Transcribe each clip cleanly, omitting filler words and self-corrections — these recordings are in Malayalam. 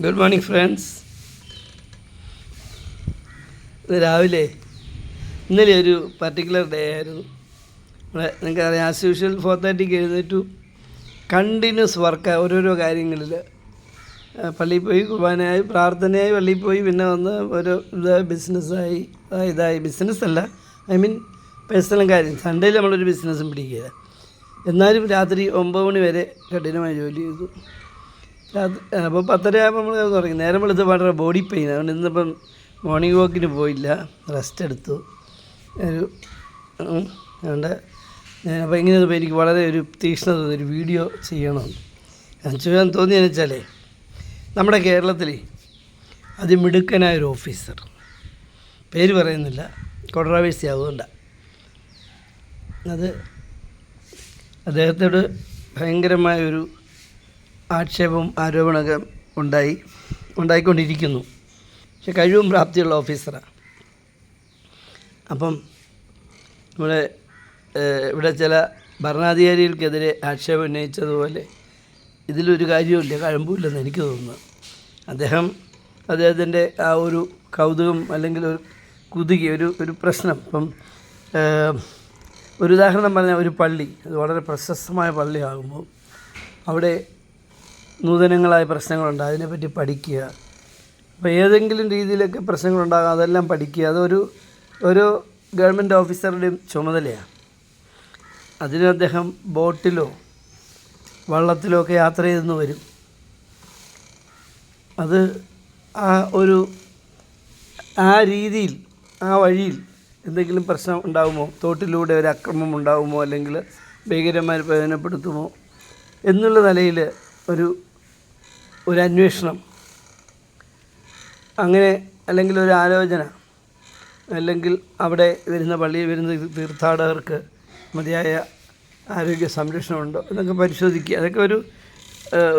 Good morning friends. ഇത് രാവിലെ ഇന്നലെ ഒരു പർട്ടിക്കുലർ ഡേ ആയിരുന്നു. നിങ്ങൾക്കറിയാം, ആസ് യൂഷ്വൽ 4:30 എഴുന്നേറ്റു കണ്ടിന്യൂസ് വർക്ക് ഓരോരോ കാര്യങ്ങളിൽ. പള്ളിയിൽ പോയി, കുർബാനയായി, പ്രാർത്ഥനയായി, പള്ളിയിൽ പോയി, പിന്നെ വന്ന് ഒരു ബിസിനസ്സായി, ഇതായി. ബിസിനസ്സല്ല, ഐ മീൻ പേഴ്സണൽ കാര്യം. സൺഡേയിൽ നമ്മളൊരു ബിസിനസ്സും പിടിക്കുക. എന്നാലും രാത്രി 9 മണി വരെ കഠിനമായി ജോലി ചെയ്തു. അപ്പോൾ 10:30 ആകുമ്പോൾ നമ്മൾ തുടങ്ങി. നേരം വെളുത്ത് വളരെ ബോഡി പെയിൻ. അതുകൊണ്ട് ഇന്നിപ്പം മോർണിംഗ് വാക്കിന് പോയില്ല, റെസ്റ്റ് എടുത്തു. അതുകൊണ്ട് അപ്പോൾ ഇങ്ങനെ എനിക്ക് വളരെ ഒരു തീക്ഷ്ണത, ഒരു വീഡിയോ ചെയ്യണം ചെയ്യാൻ തോന്നിയെന്ന് വെച്ചാൽ, നമ്മുടെ കേരളത്തിൽ അതിമിടുക്കനായൊരു ഓഫീസർ, പേര് പറയുന്നില്ല, കോൺട്രോവേഴ്സി ആവുകൊണ്ടാണ്. അദ്ദേഹത്തോട് ഭയങ്കരമായൊരു ആക്ഷേപവും ആരോപണമൊക്കെ ഉണ്ടായിക്കൊണ്ടിരിക്കുന്നു. പക്ഷെ കഴിവും പ്രാപ്തിയുള്ള ഓഫീസറാണ്. അപ്പം ഇവിടെ ചില ഭരണാധികാരികൾക്കെതിരെ ആക്ഷേപം ഉന്നയിച്ചതുപോലെ ഇതിലൊരു കാര്യമില്ല, കഴമ്പുമില്ലെന്ന് എനിക്ക് തോന്നുന്നു. അദ്ദേഹത്തിൻ്റെ ആ ഒരു കൗതുകം, അല്ലെങ്കിൽ ഒരു കുതുകി, ഒരു പ്രശ്നം. ഇപ്പം ഒരു ഉദാഹരണം പറഞ്ഞാൽ, ഒരു പള്ളി, അത് വളരെ പ്രശസ്തമായ പള്ളിയാകുമ്പോൾ അവിടെ നൂതനങ്ങളായ പ്രശ്നങ്ങളുണ്ട്, അതിനെപ്പറ്റി പഠിക്കുക. അപ്പോൾ ഏതെങ്കിലും രീതിയിലൊക്കെ പ്രശ്നങ്ങളുണ്ടാകാം, അതെല്ലാം പഠിക്കുക. ഒരു ഗവൺമെൻറ് ഓഫീസറുടെയും ചുമതലയാണ്. അതിന് അദ്ദേഹം ബോട്ടിലോ വള്ളത്തിലോ ഒക്കെ യാത്ര ചെയ്തെന്ന് വരും. അത് ആ രീതിയിൽ, ആ വഴിയിൽ എന്തെങ്കിലും പ്രശ്നം ഉണ്ടാകുമോ, തോട്ടിലൂടെ ഒരു അക്രമം ഉണ്ടാകുമോ, അല്ലെങ്കിൽ ഭീകരന്മാർ പ്രയോജനപ്പെടുത്തുമോ എന്നുള്ള നിലയിൽ ഒരു അന്വേഷണം, അങ്ങനെ, അല്ലെങ്കിൽ ഒരു ആലോചന, അല്ലെങ്കിൽ അവിടെ പള്ളിയിൽ വരുന്ന തീർത്ഥാടകർക്ക് മതിയായ ആരോഗ്യ സംരക്ഷണമുണ്ടോ എന്നൊക്കെ പരിശോധിക്കുക. അതൊക്കെ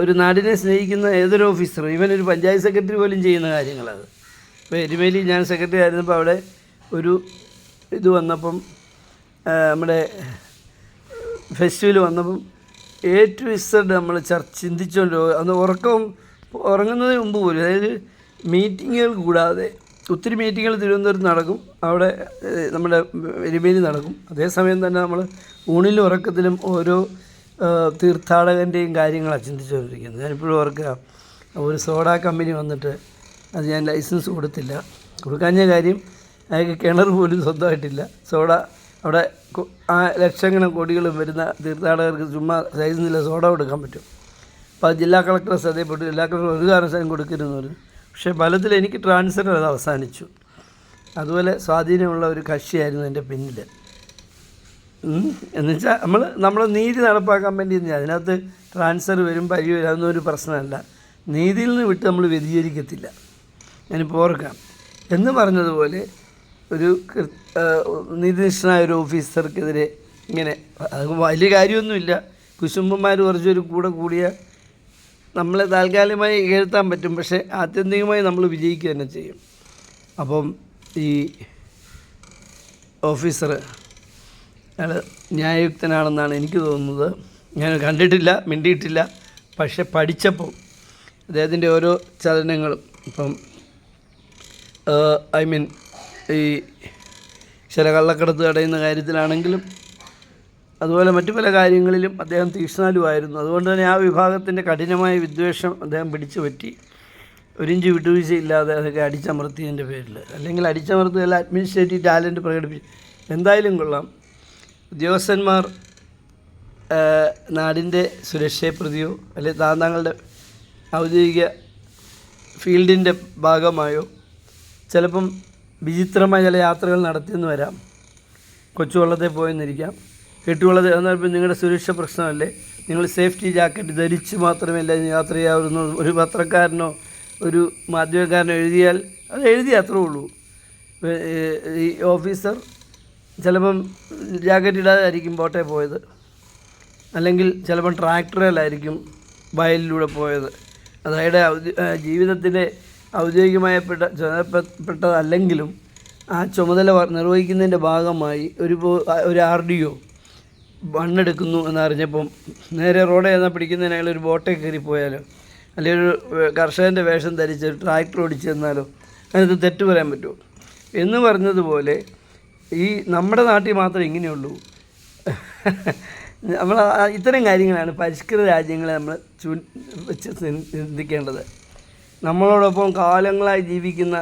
ഒരു നാടിനെ സ്നേഹിക്കുന്ന ഏതൊരു ഓഫീസറും, ഈവൻ ഒരു പഞ്ചായത്ത് സെക്രട്ടറി പോലും ചെയ്യുന്ന കാര്യങ്ങളത്. ഇപ്പോൾ എരുമേലി ഞാൻ സെക്രട്ടറി ആയിരുന്നപ്പോൾ അവിടെ ഒരു ഇത് വന്നപ്പം, നമ്മുടെ ഫെസ്റ്റിവൽ വന്നപ്പം A to Z നമ്മൾ ചിന്തിച്ചുകൊണ്ട്, അന്ന് ഉറങ്ങുന്നതിന് മുമ്പ് പോലും, അതായത് മീറ്റിങ്ങുകൾ കൂടാതെ ഒത്തിരി മീറ്റിങ്ങുകൾ തിരുവനന്തപുരത്ത് നടക്കും, അവിടെ നമ്മുടെ എരുമേലി നടക്കും. അതേസമയം തന്നെ നമ്മൾ ഊണിലും ഉറക്കത്തിലും ഓരോ തീർത്ഥാടകൻ്റെയും കാര്യങ്ങളാണ് ചിന്തിച്ചുകൊണ്ടിരിക്കുന്നത്. ഞാനിപ്പോഴും ഓർക്കുക, ഒരു സോഡ കമ്പനി വന്നിട്ട്, അത് ഞാൻ ലൈസൻസ് കൊടുക്കാഞ്ഞ കാര്യം, അയാൾക്ക് കിണർ പോലും സ്വന്തമായിട്ടില്ല. സോഡ അവിടെ ആ ലക്ഷങ്ങളും കോടികളും വരുന്ന തീർത്ഥാടകർക്ക് ചുമ്മാ സൈസിൽ സോഡ കൊടുക്കാൻ പറ്റും. അപ്പോൾ അത് ജില്ലാ കളക്ടറെ ശ്രദ്ധയപ്പെട്ടു. ജില്ലാ കളക്ടർ ഒരു കാരണവശാലും കൊടുക്കരുതെന്ന് പറഞ്ഞു. പക്ഷേ ഫലത്തിൽ എനിക്ക് ട്രാൻസ്ഫർ അത് അവസാനിച്ചു. അതുപോലെ സ്വാധീനമുള്ള ഒരു കക്ഷിയായിരുന്നു എൻ്റെ പിന്നിൽ. എന്നുവെച്ചാൽ നമ്മൾ നീതി നടപ്പാക്കാൻ വേണ്ടി, അതിനകത്ത് ട്രാൻസ്ഫർ വരും, പരി വരും, അതൊന്നും ഒരു പ്രശ്നമല്ല. നീതിയിൽ നിന്ന് വിട്ട് നമ്മൾ വ്യതിചരിക്കത്തില്ല. ഞാനിപ്പോൾ ഓർക്കാം എന്ന് പറഞ്ഞതുപോലെ, ഒരു നീതിനിഷ്ഠനായ ഒരു ഓഫീസർക്കെതിരെ ഇങ്ങനെ, അത് വലിയ കാര്യമൊന്നുമില്ല, കുശുംബന്മാർ കുറച്ചൊരു കൂടിയ നമ്മളെ താൽക്കാലികമായി കേൾത്താൻ പറ്റും, പക്ഷേ ആത്യന്തികമായി നമ്മൾ വിജയിക്കുക തന്നെ ചെയ്യും. അപ്പം ഈ ഓഫീസർ അയാൾ ന്യായയുക്തനാണെന്നാണ് എനിക്ക് തോന്നുന്നത്. ഞാൻ കണ്ടിട്ടില്ല, മിണ്ടിയിട്ടില്ല, പക്ഷെ പഠിച്ചപ്പോൾ അദ്ദേഹത്തിൻ്റെ ഓരോ ചലനങ്ങളും, ഇപ്പം ഈ ചില കള്ളക്കടത്ത് തടയുന്ന കാര്യത്തിലാണെങ്കിലും, അതുപോലെ മറ്റു പല കാര്യങ്ങളിലും അദ്ദേഹം തീക്ഷ്ണാലുവായിരുന്നു. അതുകൊണ്ട് തന്നെ ആ വിഭാഗത്തിൻ്റെ കഠിനമായ വിദ്വേഷം അദ്ദേഹം പിടിച്ചു പറ്റി. ഒരിഞ്ച് വിട്ടുവീഴ്ചയില്ലാതെ അതൊക്കെ അടിച്ചമർത്തിയതിൻ്റെ പേരിൽ, അല്ലെങ്കിൽ അടിച്ചമർത്തുകയല്ല, അഡ്മിനിസ്ട്രേറ്റീവ് ടാലൻറ്റ് പ്രകടിപ്പിച്ചു. എന്തായാലും കൊള്ളാം. ഉദ്യോഗസ്ഥന്മാർ നാടിൻ്റെ സുരക്ഷയെ പ്രതിയോ, അല്ലെങ്കിൽ താങ്കളുടെ ഔദ്യോഗിക ഫീൽഡിൻ്റെ ഭാഗമായോ ചിലപ്പം വിചിത്രമായ ചില യാത്രകൾ നടത്തിയെന്ന് വരാം. കൊച്ചുവള്ളത്തിൽ പോയെന്നിരിക്കാം, കെട്ടുവള്ളത്തിൽ. എന്നാൽ ഇപ്പം നിങ്ങളുടെ സുരക്ഷ പ്രശ്നമല്ലേ, നിങ്ങൾ സേഫ്റ്റി ജാക്കറ്റ് ധരിച്ച് മാത്രമല്ല യാത്ര ചെയ്യാവുന്ന ഒരു പത്രക്കാരനോ ഒരു മാധ്യമക്കാരനോ എഴുതിയാൽ അത് അത്രേ ഉള്ളൂ. ഈ ഓഫീസർ ചിലപ്പം ജാക്കറ്റ് ഇടാതായിരിക്കും ബോട്ടേ പോയത്, അല്ലെങ്കിൽ ചിലപ്പം ട്രാക്ടറിലായിരിക്കും വയലിലൂടെ പോയത്. അതായത് ജീവിതത്തിൻ്റെ ഔദ്യോഗികമായപ്പെട്ടതല്ലെങ്കിലും ആ ചുമതല നിർവഹിക്കുന്നതിൻ്റെ ഭാഗമായി ഒരു RDO മണ്ണെടുക്കുന്നു എന്നറിഞ്ഞപ്പം നേരെ റോഡ് ചെന്നാൽ പിടിക്കുന്നതിന് അയാൾ ഒരു ബോട്ടേ കയറിപ്പോയാലോ, അല്ലെങ്കിൽ ഒരു കർഷകൻ്റെ വേഷം ധരിച്ച് ഒരു ട്രാക്ടർ ഓടിച്ച് ചെന്നാലോ അതിനകത്ത് തെറ്റ് പറയാൻ പറ്റുമോ? എന്ന് പറഞ്ഞതുപോലെ ഈ നമ്മുടെ നാട്ടിൽ മാത്രമേ ഇങ്ങനെയുള്ളൂ. നമ്മൾ ഇത്തരം കാര്യങ്ങളാണ് പരിഷ്കൃത രാജ്യങ്ങളെ നമ്മൾ വെച്ച് ചിന്തിക്കേണ്ടത്. നമ്മളോടൊപ്പം കാലങ്ങളായി ജീവിക്കുന്ന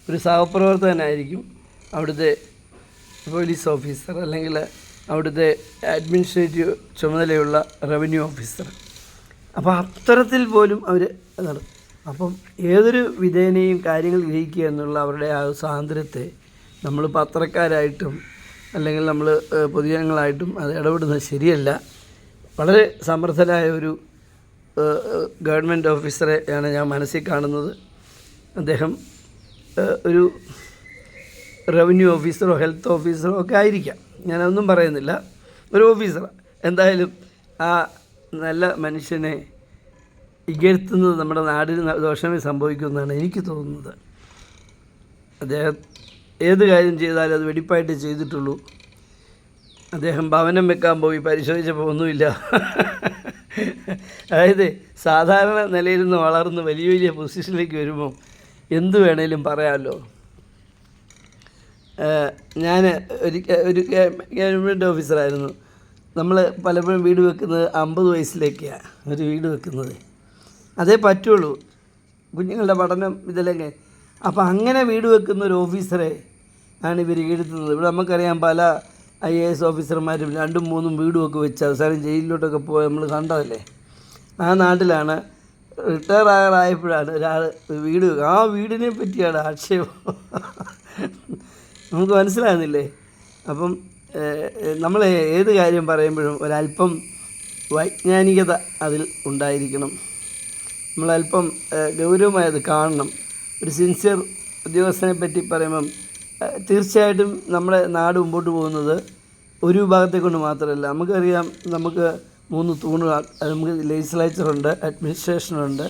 ഒരു സഹപ്രവർത്തകനായിരിക്കും അവിടുത്തെ പോലീസ് ഓഫീസർ, അല്ലെങ്കിൽ അവിടുത്തെ അഡ്മിനിസ്ട്രേറ്റീവ് ചുമതലയുള്ള റവന്യൂ ഓഫീസർ. അപ്പോൾ അത്തരത്തിൽ പോലും അവർ അതാണ്. അപ്പം ഏതൊരു വിധേനയും കാര്യങ്ങൾ ഗ്രഹിക്കുക എന്നുള്ള അവരുടെ ആ സ്വാതന്ത്ര്യത്തെ നമ്മൾ പത്രക്കാരായിട്ടും അല്ലെങ്കിൽ നമ്മൾ പൊതുജനങ്ങളായിട്ടും അത് ഇടപെടുന്നത് ശരിയല്ല. വളരെ സമർത്ഥനായ ഒരു ഗവൺമെൻറ് ഓഫീസറെയാണ് ഞാൻ മനസ്സിൽ കാണുന്നത്. അദ്ദേഹം ഒരു റവന്യൂ ഓഫീസറോ ഹെൽത്ത് ഓഫീസറോ ഒക്കെ ആയിരിക്കാം, ഞാനതൊന്നും പറയുന്നില്ല. ഒരു ഓഫീസർ എന്തായാലും ആ നല്ല മനുഷ്യനെ ഇകഴ്ത്തുന്നത് നമ്മുടെ നാടിന് ദോഷമേ സംഭവിക്കുമെന്നാണ് എനിക്ക് തോന്നുന്നത്. അദ്ദേഹം ഏത് കാര്യം ചെയ്താലും അത് വെടിപ്പായിട്ട് ചെയ്തിട്ടുള്ളൂ. അദ്ദേഹം ഭവനം വെക്കാൻ പോയി പരിശോധിച്ചപ്പോൾ ഒന്നുമില്ല. അതായത് സാധാരണ നിലയിൽ നിന്ന് വളർന്ന് വലിയ വലിയ പൊസിഷനിലേക്ക് വരുമ്പോൾ എന്ത് വേണേലും പറയാമല്ലോ. ഞാൻ ഒരു ഗവൺമെൻറ് ഓഫീസറായിരുന്നു. നമ്മൾ പലപ്പോഴും വീട് വെക്കുന്നത് 50 വയസ്സിലേക്കാണ് ഒരു വീട് വെക്കുന്നത്. അതേ പറ്റുള്ളൂ, കുഞ്ഞുങ്ങളുടെ പഠനം ഇതിലൊക്കെ. അപ്പോൾ അങ്ങനെ വീട് വെക്കുന്ന ഒരു ഓഫീസറെ ആണ് ഇവർ എഴുതുന്നത്. ഇവിടെ നമുക്കറിയാം പല IAS ഓഫീസർമാരും 2ഉം 3ഉം വീടുമൊക്കെ വെച്ച് അവസാനം ജയിലിലോട്ടൊക്കെ പോയി നമ്മൾ കണ്ടതല്ലേ. ആ നാട്ടിലാണ് റിട്ടയർ ആയപ്പോഴാണ് ഒരാൾ വീട് ആ വീടിനെ പറ്റിയാണ് ആക്ഷേപം. നമുക്ക് മനസ്സിലാകുന്നില്ലേ? അപ്പം നമ്മൾ ഏത് കാര്യം പറയുമ്പോഴും ഒരല്പം വൈജ്ഞാനികത അതിൽ ഉണ്ടായിരിക്കണം. നമ്മളല്പം ഗൗരവമായത് കാണണം. ഒരു സിൻസിയർ ഉദ്യോഗസ്ഥനെ പറ്റി പറയുമ്പം തീർച്ചയായിട്ടും നമ്മുടെ നാട് മുമ്പോട്ട് പോകുന്നത് ഒരു വിഭാഗത്തെ കൊണ്ട് മാത്രമല്ല. നമുക്കറിയാം, നമുക്ക് 3 തൂണുകൾ, നമുക്ക് ലെജിസ്ലേച്ചറുണ്ട്, അഡ്മിനിസ്ട്രേഷനുണ്ട്,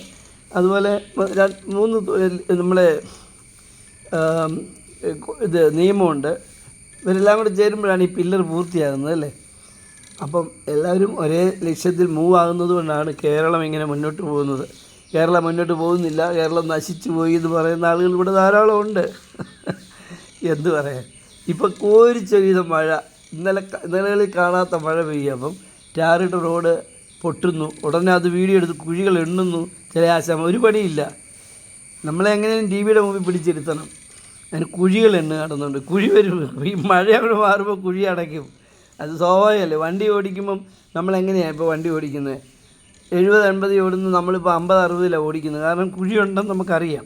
അതുപോലെ 3 നമ്മളെ നിയമമുണ്ട്. ഇവരെല്ലാം കൂടെ ചേരുമ്പോഴാണ് ഈ പില്ലർ പൂർത്തിയാകുന്നത് അല്ലേ. അപ്പം എല്ലാവരും ഒരേ ലക്ഷ്യത്തിൽ മൂവ് ആകുന്നത് കൊണ്ടാണ് കേരളം ഇങ്ങനെ മുന്നോട്ട് പോകുന്നത്. കേരളം മുന്നോട്ട് പോകുന്നില്ല, കേരളം നശിച്ചു പോയി എന്ന് പറയുന്ന ആളുകൾ ഇവിടെ ധാരാളം ഉണ്ട്. എന്ത് പറയാൻ, ഇപ്പം കോരിച്ചൊരിയുന്ന മഴ, ഇന്നലകളിൽ കാണാത്ത മഴ പെയ്യുക. അപ്പം ടാറിട്ട റോഡ് പൊട്ടുന്നു, ഉടനെ അത് വീഡിയോ എടുത്ത് കുഴികൾ എണ്ണുന്നു. ചില ആശാമ ഒരു പണിയില്ല, നമ്മളെ എങ്ങനെയും ടിവിയുടെ മുമ്പിൽ പിടിച്ചിരുത്തണം. അതിന് കുഴികൾ നടന്നുണ്ട്. കുഴി വരും, ഈ മഴ അവിടെ മാറുമ്പോൾ കുഴി അടയ്ക്കും. അത് സ്വാഭാവികമല്ലേ. വണ്ടി ഓടിക്കുമ്പം നമ്മളെങ്ങനെയാണ് ഇപ്പോൾ വണ്ടി ഓടിക്കുന്നത്? 70-80 ഓടുന്നു, നമ്മളിപ്പോൾ 50-60 ഓടിക്കുന്നത്. കാരണം കുഴിയുണ്ടെന്ന് നമുക്കറിയാം.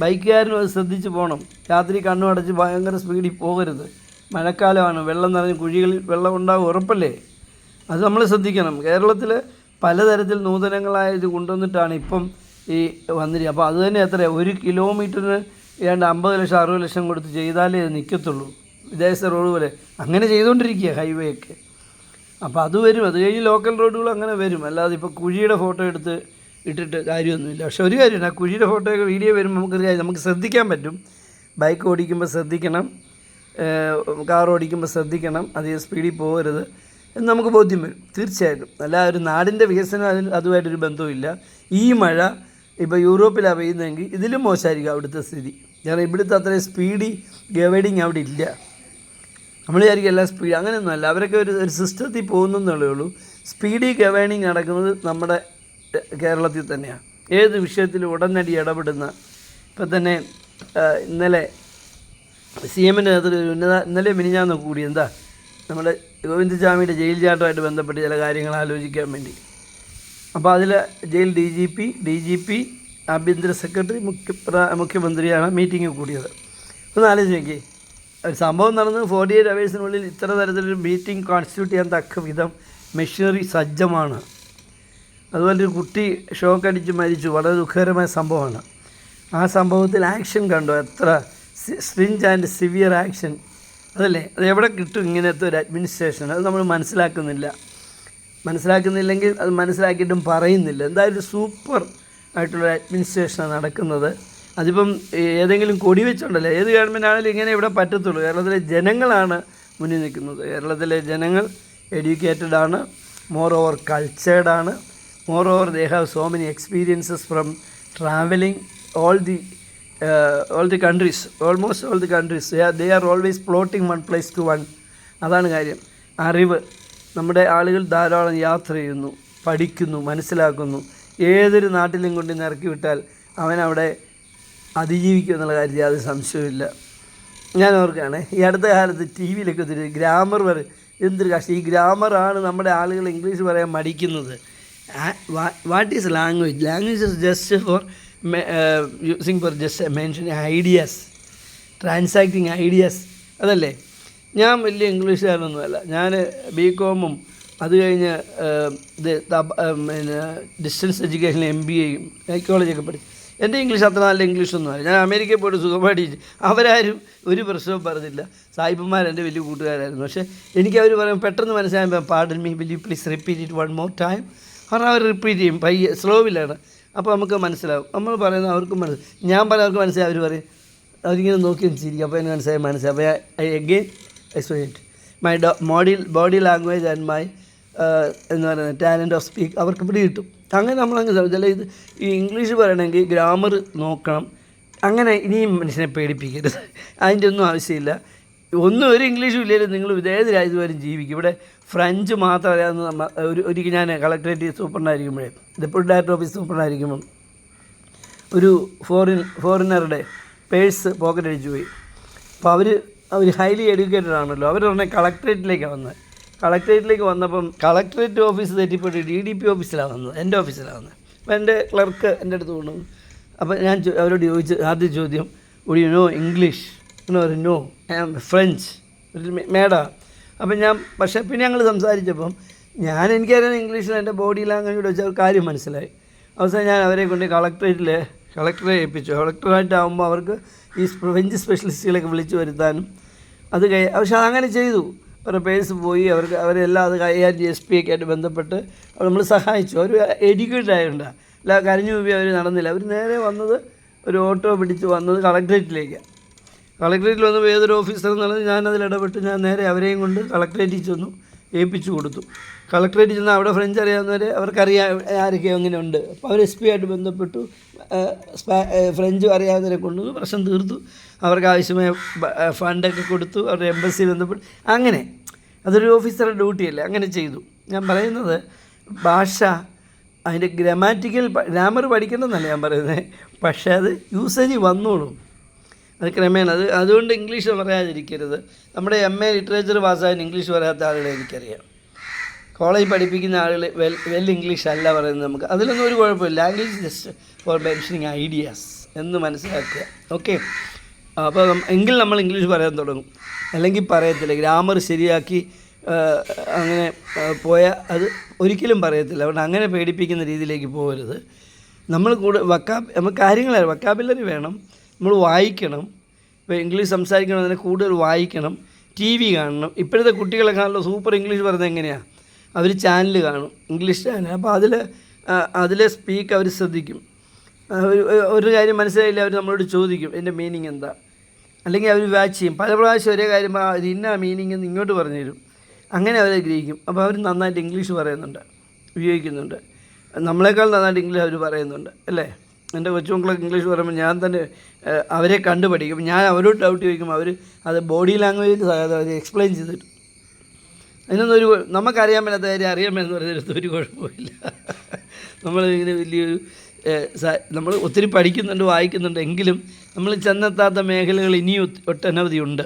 ബൈക്കുകാരനും അത് ശ്രദ്ധിച്ച് പോകണം. രാത്രി കണ്ണും അടച്ച് ഭയങ്കര സ്പീഡിൽ പോകരുത്. മഴക്കാലമാണ്, വെള്ളം നിറഞ്ഞ് കുഴികളിൽ വെള്ളം ഉണ്ടാകും, ഉറപ്പല്ലേ? അത് നമ്മൾ ശ്രദ്ധിക്കണം. കേരളത്തിൽ പലതരത്തിൽ നൂതനങ്ങളായത് കൊണ്ടുവന്നിട്ടാണ് ഇപ്പം ഈ വന്നിരിക്കുക. അപ്പോൾ അത് തന്നെ എത്രയാണ്, 1 കിലോമീറ്ററിന് ഏതാണ്ട് 50 ലക്ഷം 60 ലക്ഷം കൊടുത്ത് ചെയ്താലേ അത് നിൽക്കത്തുള്ളൂ. വിദേശ റോഡ് പോലെ അങ്ങനെ ചെയ്തുകൊണ്ടിരിക്കുക ഹൈവേ ഒക്കെ. അപ്പോൾ അത് വരും, അത് കഴിഞ്ഞ് ലോക്കൽ റോഡുകൾ അങ്ങനെ വരും. അല്ലാതെ ഇപ്പോൾ കുഴിയുടെ ഫോട്ടോ എടുത്ത് ഇട്ടിട്ട് കാര്യമൊന്നുമില്ല. പക്ഷെ ഒരു കാര്യമുണ്ട്, ആ കുഴിയുടെ ഫോട്ടോയൊക്കെ വീഡിയോ വരുമ്പോൾ നമുക്ക് ശ്രദ്ധിക്കാൻ പറ്റും. ബൈക്ക് ഓടിക്കുമ്പോൾ ശ്രദ്ധിക്കണം, കാർ ഓടിക്കുമ്പോൾ ശ്രദ്ധിക്കണം, അധികം സ്പീഡിൽ പോകരുത് എന്ന് നമുക്ക് ബോധ്യം വരും തീർച്ചയായിട്ടും. അല്ല ഒരു നാടിൻ്റെ വികസനം അതുമായിട്ടൊരു ബന്ധവുമില്ല. ഈ മഴ ഇപ്പോൾ യൂറോപ്പിലാണ് പെയ്യുന്നതെങ്കിൽ ഇതിലും മോശമായിരിക്കും അവിടുത്തെ സ്ഥിതി. കാരണം ഇവിടുത്തെ അത്രയും സ്പീഡി ഗവേഡിങ് അവിടെ ഇല്ല. നമ്മൾ വിചാരിക്കും എല്ലാം സ്പീഡ്, അങ്ങനെയൊന്നുമല്ല. അവരൊക്കെ ഒരു സിസ്റ്റത്തിൽ പോകുന്നതെന്നുള്ളേ ഉള്ളൂ. സ്പീഡി ഗവേണിങ് നടക്കുന്നത് നമ്മുടെ കേരളത്തിൽ തന്നെയാണ്. ഏത് വിഷയത്തിലും ഉടനടി ഇടപെടുന്ന. ഇപ്പം തന്നെ ഇന്നലെ CM-ൻ്റെ നേതൃത്വത്തിൽ ഇന്നലെ മിനിഞ്ഞാന്ന് കൂടി എന്താ നമ്മുടെ ഗോവിന്ദസ്വാമിയുടെ ജയിൽ ചാട്ടമായിട്ട് ബന്ധപ്പെട്ട് ചില കാര്യങ്ങൾ ആലോചിക്കാൻ വേണ്ടി. അപ്പോൾ അതിൽ ജയിൽ DGP ആഭ്യന്തര സെക്രട്ടറി മുഖ്യമന്ത്രിയാണ് മീറ്റിംഗ് കൂടിയത്. ഒന്ന് ആലോചിച്ച് നോക്കി, ഒരു സംഭവം നടന്നത് 48 അവേഴ്സിനുള്ളിൽ ഇത്ര തരത്തിലൊരു മീറ്റിംഗ് കോൺസ്റ്റിറ്റ്യൂട്ട് ചെയ്യാൻ തക്ക വിധം മെഷീനറി സജ്ജമാണ്. അതുപോലെ ഒരു കുട്ടി ഷോക്ക് അടിച്ച് മരിച്ചു, വളരെ ദുഃഖകരമായ സംഭവമാണ്. ആ സംഭവത്തിൽ ആക്ഷൻ കണ്ടോ, എത്ര സ്ട്രിഞ്ച് ആൻഡ് സിവിയർ ആക്ഷൻ, അതല്ലേ? അത് എവിടെ കിട്ടും ഇങ്ങനത്തെ ഒരു അഡ്മിനിസ്ട്രേഷൻ? അത് നമ്മൾ മനസ്സിലാക്കുന്നില്ലെങ്കിൽ അത് മനസ്സിലാക്കിയിട്ടും പറയുന്നില്ല. എന്തായാലും സൂപ്പർ ആയിട്ടുള്ള അഡ്മിനിസ്ട്രേഷനാണ് നടക്കുന്നത്. അതിപ്പം ഏതെങ്കിലും കൊടി വെച്ചുണ്ടല്ലോ, ഏത് ഗവൺമെൻറ് ആണെങ്കിലും ഇങ്ങനെ ഇവിടെ പറ്റത്തുള്ളൂ. കേരളത്തിലെ ജനങ്ങളാണ് മുന്നിൽ നിൽക്കുന്നത്. കേരളത്തിലെ ജനങ്ങൾ എഡ്യൂക്കേറ്റഡ് ആണ്, മോർ ഓവർ കൾച്ചേർഡാണ്, Moreover, they have so many experiences from traveling all the countries, almost all the countries. They are always plotting one place to one. അതാണ് കാര്യം. അറിവ്, നമ്മുടെ ആളുകൾ ധാരാളം യാത്ര ചെയ്യുന്നു, പഠിക്കുന്നു, മനസ്സിലാക്കുന്നു. ഏതൊരു നാട്ടിലും കൊണ്ട് ഇറക്കി വിട്ടാൽ അവനവിടെ അതിജീവിക്കും എന്നുള്ള കാര്യത്തിൽ യാതൊരു സംശയമില്ല. ഞാൻ ഓർക്കുകയാണ്, ഈ അടുത്ത കാലത്ത് ടി വിയിലൊക്കെ ഒത്തിരി ഗ്രാമർ എന്തൊരു കഷ്ടം. ഈ ഗ്രാമറാണ് നമ്മുടെ ആളുകൾ ഇംഗ്ലീഷ് പറയാൻ മടിക്കുന്നത്. What is language? Language is just for using for just mentioning ideas, transacting ideas, അതല്ലേ? ഞാൻ വലിയ ഇംഗ്ലീഷുകാരനൊന്നുമല്ല. ഞാൻ BCom അത് കഴിഞ്ഞ് പിന്നെ ഡിസ്റ്റൻസ് എഡ്യൂക്കേഷൻ MBAയും സൈക്കോളജിയൊക്കെ പഠിച്ചു. എൻ്റെ ഇംഗ്ലീഷ് അത്ര നല്ല ഇംഗ്ലീഷൊന്നുമല്ല. ഞാൻ അമേരിക്കയിൽ പോയിട്ട് സുഖമായിട്ട് അവരാരും ഒരു പ്രശ്നവും പറഞ്ഞില്ല. സായിപ്പന്മാരെൻ്റെ വലിയ കൂട്ടുകാരായിരുന്നു. പക്ഷേ എനിക്ക് അവർ പറയും പെട്ടെന്ന് മനസ്സിലാകുമ്പോൾ pardon me, will you please repeat it one more time? കാരണം അവർ റിപ്പീറ്റ് ചെയ്യും പയ്യെ, സ്ലോവിലാണ്. അപ്പോൾ നമുക്ക് മനസ്സിലാവും. നമ്മൾ പറയുന്നത് അവർക്കും ഞാൻ പറയാം അവർക്ക് മനസ്സിലായി. അവർ പറയും, അവരിങ്ങനെ നോക്കി ചിരിക്കും. അപ്പോൾ എനിക്ക് മനസ്സിലായി. അപ്പോൾ I again explain it. My body language and my എന്ന് പറയുന്നത് ടാലൻറ്റ് ഓഫ് സ്പീക്ക് അവർക്ക് പിടി കിട്ടും. അങ്ങനെ നമ്മളങ്ങ് ചില ഇത് ഈ ഇംഗ്ലീഷ് പറയണമെങ്കിൽ ഗ്രാമർ നോക്കണം. അങ്ങനെ ഇനിയും മനുഷ്യനെ പേടിപ്പിക്കരുത്. അതിൻ്റെ ഒന്നും ആവശ്യമില്ല. ഒരു ഇംഗ്ലീഷും ഇല്ലെങ്കിലും നിങ്ങൾ ഏത് രാജ്യത്ത് വരും ജീവിക്കും. ഇവിടെ ഫ്രഞ്ച് മാത്രം അറിയാവുന്ന ഒരിക്കൽ ഞാൻ കളക്ടറേറ്റ് സൂപ്രണ്ടായിരിക്കുമ്പോഴേ, ഡെപ്യൂട്ടി ഡയറക്ടർ ഓഫീസ് സൂപ്രണ്ടായിരിക്കുമ്പം ഒരു ഫോറിനറുടെ പേഴ്സ് പോക്കറ്റ് അടിച്ചു പോയി. അപ്പോൾ അവർ ഹൈലി എഡ്യൂക്കേറ്റഡ് ആണല്ലോ. അവർ പറഞ്ഞാൽ കളക്ടറേറ്റിലേക്കാണ് വന്നത്. കളക്ടറേറ്റിലേക്ക് വന്നപ്പം കളക്ടറേറ്റ് ഓഫീസ് തെറ്റിപ്പോയിട്ട് DDP ഓഫീസിലാണ് വന്നത്, എൻ്റെ ഓഫീസിലാണ് വന്നത്. അപ്പോൾ എൻ്റെ ക്ലർക്ക് എൻ്റെ അടുത്ത് കൊണ്ടുവന്നു. അപ്പോൾ ഞാൻ അവരോട് ആദ്യ ചോദ്യം, വുഡ് യു നോ ഇംഗ്ലീഷ്? എന്ന് പറയും, നോ ഐ ആം ഫ്രഞ്ച് മേഡാ. അപ്പം പക്ഷേ പിന്നെ ഞങ്ങൾ സംസാരിച്ചപ്പം എനിക്കറിയാം ഇംഗ്ലീഷിൽ എൻ്റെ ബോഡി ലാംഗ്വേജ് വെച്ചാൽ കാര്യം മനസ്സിലായി. അവസാനം ഞാൻ അവരെ കൊണ്ട് കളക്ടറെ ഏൽപ്പിച്ചു. കളക്ടറായിട്ടാകുമ്പോൾ അവർക്ക് ഈ ഫ്രഞ്ച് സ്പെഷ്യലിസ്റ്റുകളൊക്കെ വിളിച്ചു വരുത്താനും പക്ഷേ അതങ്ങനെ ചെയ്തു. അവരുടെ പേഴ്സ് പോയി. അവരെല്ലാം അത് കൈകാര്യം SP ഒക്കെ ആയിട്ട് ബന്ധപ്പെട്ട് നമ്മൾ സഹായിച്ചു. അവർ എഡ്യൂക്കേറ്റഡ് ആയതുകൊണ്ടാണ്. അല്ല കരഞ്ഞു പോയി അവർ നടന്നില്ല. അവർ നേരെ വന്നത് ഒരു ഓട്ടോ പിടിച്ച് വന്നത് കളക്ടറേറ്റിലേക്കാണ്. കളക്ടറേറ്റിൽ വന്നപ്പോൾ ഏതൊരു ഓഫീസർ എന്നുള്ളത് ഞാനതിൽ ഇടപെട്ട് ഞാൻ നേരെ അവരെയും കൊണ്ട് കളക്ടറേറ്റിൽ ചെന്നു, ഏൽപ്പിച്ചു കൊടുത്തു. കളക്ടറേറ്റിൽ ചെന്നാൽ അവിടെ ഫ്രഞ്ച് അറിയാവുന്നവരെ അവർക്കറിയാം ആരൊക്കെ അങ്ങനെ ഉണ്ട്. അപ്പോൾ അവർ SP ആയിട്ട് ബന്ധപ്പെട്ടു, ഫ്രഞ്ച് അറിയാവുന്നവരെ കൊണ്ടുവന്നു, പ്രശ്നം തീർത്തു. അവർക്ക് ആവശ്യമായ ഫണ്ടൊക്കെ കൊടുത്തു, അവരുടെ എംബസി ബന്ധപ്പെട്ടു. അങ്ങനെ അതൊരു ഓഫീസറുടെ ഡ്യൂട്ടിയല്ലേ, അങ്ങനെ ചെയ്തു. ഞാൻ പറയുന്നത് ഭാഷ അതിൻ്റെ ഗ്രാമർ പഠിക്കണമെന്നല്ല ഞാൻ പറയുന്നത്. പക്ഷേ അത് യൂസേജ് വന്നോളും, അത് ക്രമേണ. അതുകൊണ്ട് ഇംഗ്ലീഷ് പറയാതിരിക്കരുത്. നമ്മുടെ MA ലിറ്ററേച്ചർ പാസ്സായാലും ഇംഗ്ലീഷ് പറയാത്ത ആളുകളെ എനിക്കറിയാം. കോളേജ് പഠിപ്പിക്കുന്ന ആളുകൾ വെൽ ഇംഗ്ലീഷ് അല്ല പറയുന്നത്. നമുക്ക് അതിലൊന്നും ഒരു കുഴപ്പമില്ല. Language just for mentioning ideas എന്ന് മനസ്സിലാക്കുക. ഓക്കെ, അപ്പോൾ എങ്കിൽ നമ്മൾ ഇംഗ്ലീഷ് പറയാൻ തുടങ്ങും. അല്ലെങ്കിൽ പറയത്തില്ല. ഗ്രാമർ ശരിയാക്കി അങ്ങനെ പോയാൽ അത് ഒരിക്കലും പറയത്തില്ല. അതുകൊണ്ട് അങ്ങനെ പേടിപ്പിക്കുന്ന രീതിയിലേക്ക് പോകരുത്. നമ്മൾ നമുക്ക് കാര്യങ്ങളാണ്. വൊക്കാബുലറി വേണം, നമ്മൾ വായിക്കണം. ഇപ്പോൾ ഇംഗ്ലീഷ് സംസാരിക്കണമെന്നതിന് കൂടുതൽ വായിക്കണം, TV കാണണം. ഇപ്പോഴത്തെ കുട്ടികളൊക്കെ ആണല്ലോ സൂപ്പർ ഇംഗ്ലീഷ് പറയുന്നത് എങ്ങനെയാണ്, അവർ ചാനൽ കാണും, ഇംഗ്ലീഷ് ചാനൽ. അപ്പോൾ അതിലെ സ്പീക്ക് അവർ ശ്രദ്ധിക്കും. ഒരു കാര്യം മനസ്സിലായില്ല, അവർ നമ്മളോട് ചോദിക്കും എൻ്റെ മീനിങ് എന്താ, അല്ലെങ്കിൽ അവർ വാച്ച് ചെയ്യും. പല പ്രാവശ്യം ഒരേ കാര്യം ഇത് ഇന്ന മീനിങ് എന്ന് ഇങ്ങോട്ട് പറഞ്ഞു തരും. അങ്ങനെ അവരെ ഗ്രഹിക്കും. അപ്പോൾ അവർ നന്നായിട്ട് ഇംഗ്ലീഷ് പറയുന്നുണ്ട്, ഉപയോഗിക്കുന്നുണ്ട്. നമ്മളെക്കാൾ നന്നായിട്ട് ഇംഗ്ലീഷ് അവർ പറയുന്നുണ്ട്, അല്ലേ? എൻ്റെ കൊച്ചുമക്കളൊക്കെ ഇംഗ്ലീഷ് പറയുമ്പോൾ ഞാൻ തന്നെ അവരെ കണ്ടുപഠിക്കും. ഞാൻ അവരോട് ഡൗട്ട് ചോദിക്കുമ്പോൾ അവർ അത് ബോഡി ലാംഗ്വേജിൽ അവർ എക്സ്പ്ലെയിൻ ചെയ്തിട്ട് അതിനൊന്നും നമുക്കറിയാൻ മേലാത്ത കാര്യം അറിയാൻ മേലെന്ന് പറയുന്നത് ഒരു കുഴപ്പമില്ല. നമ്മളിങ്ങനെ വലിയൊരു നമ്മൾ ഒത്തിരി പഠിക്കുന്നുണ്ട്, വായിക്കുന്നുണ്ട്. എങ്കിലും നമ്മൾ ചെന്നെത്താത്ത മേഖലകൾ ഇനിയും ഒട്ടനവധിയുണ്ട്.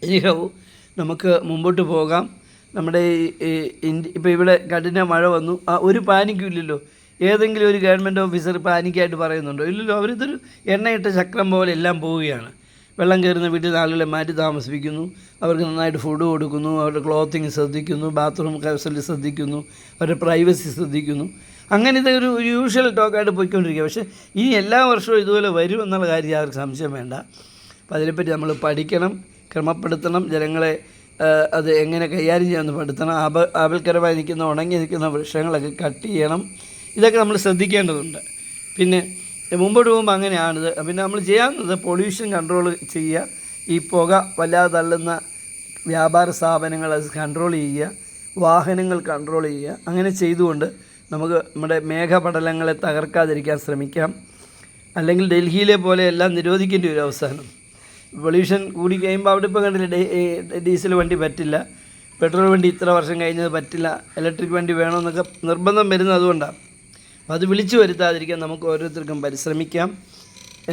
എനിക്കാവും നമുക്ക് മുമ്പോട്ട് പോകാം. നമ്മുടെ ഇപ്പോൾ ഇവിടെ കഠിന മഴ വന്നു, ഒരു പാനിക്കും ഇല്ലല്ലോ. ഏതെങ്കിലും ഒരു ഗവൺമെൻറ് ഓഫീസർ പാനിക്കായിട്ട് പറയുന്നുണ്ടോ? ഇല്ലല്ലോ. അവരിതൊരു എണ്ണയിട്ട ചക്രം പോലെ എല്ലാം പോവുകയാണ്. വെള്ളം കയറുന്ന വീട്ടിൽ നിന്ന് ആളുകളെ മാറ്റി താമസിപ്പിക്കുന്നു, അവർക്ക് നന്നായിട്ട് ഫുഡ് കൊടുക്കുന്നു, അവരുടെ ക്ലോത്തിങ് ശ്രദ്ധിക്കുന്നു, ബാത്റൂം ഫെസിലിറ്റി ശ്രദ്ധിക്കുന്നു, അവരുടെ പ്രൈവസി ശ്രദ്ധിക്കുന്നു. അങ്ങനെ ഇതൊരു യൂഷ്വൽ ടോക്കായിട്ട് പോയിക്കൊണ്ടിരിക്കുക. പക്ഷേ ഇനി എല്ലാ വർഷവും ഇതുപോലെ വരുമെന്നുള്ള കാര്യം ആർക്ക് സംശയം വേണ്ട. അപ്പോൾ അതിനെപ്പറ്റി നമ്മൾ പഠിക്കണം, ക്രമപ്പെടുത്തണം, ജനങ്ങളെ അത് എങ്ങനെ കൈകാര്യം ചെയ്യാമെന്ന് പഠിത്തണം. ആപൽക്കരമായി ഉണങ്ങി നിൽക്കുന്ന വൃക്ഷങ്ങളൊക്കെ കട്ട് ചെയ്യണം. ഇതൊക്കെ നമ്മൾ ശ്രദ്ധിക്കേണ്ടതുണ്ട്. പിന്നെ മുമ്പോട്ട് പോകുമ്പോൾ അങ്ങനെയാണിത്. പിന്നെ നമ്മൾ ചെയ്യാവുന്നത് പൊല്യൂഷൻ കൺട്രോൾ ചെയ്യുക, ഈ പുക വല്ലാതെ തള്ളുന്ന വ്യാപാര സ്ഥാപനങ്ങൾ അത് കൺട്രോൾ ചെയ്യുക, വാഹനങ്ങൾ കൺട്രോൾ ചെയ്യുക. അങ്ങനെ ചെയ്തുകൊണ്ട് നമുക്ക് നമ്മുടെ മേഘപടലങ്ങളെ തകർക്കാതിരിക്കാൻ ശ്രമിക്കാം. അല്ലെങ്കിൽ ഡൽഹിയിലെ പോലെ എല്ലാം നിരോധിക്കേണ്ടി വരും അവസാനം. പൊല്യൂഷൻ കൂടി കഴിയുമ്പോൾ അവിടെ ഇപ്പോൾ കണ്ടില്ല, ഡീസൽ വണ്ടി പറ്റില്ല, പെട്രോൾ വണ്ടി ഇത്ര വർഷം കഴിഞ്ഞത് പറ്റില്ല, ഇലക്ട്രിക് വണ്ടി വേണമെന്നൊക്കെ നിർബന്ധം വരുന്നത് അതുകൊണ്ടാണ്. അപ്പോൾ അത് വിളിച്ചു വരുത്താതിരിക്കാൻ നമുക്ക് ഓരോരുത്തർക്കും പരിശ്രമിക്കാം.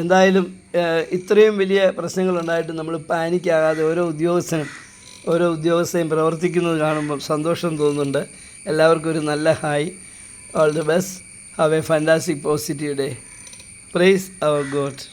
എന്തായാലും ഇത്രയും വലിയ പ്രശ്നങ്ങളുണ്ടായിട്ട് നമ്മൾ പാനിക്കാകാതെ ഓരോ ഉദ്യോഗസ്ഥയും പ്രവർത്തിക്കുന്നത് കാണുമ്പോൾ സന്തോഷം തോന്നുന്നുണ്ട്. എല്ലാവർക്കും ഒരു നല്ല hi. All the best. Have a fantastic positive day. Praise our God.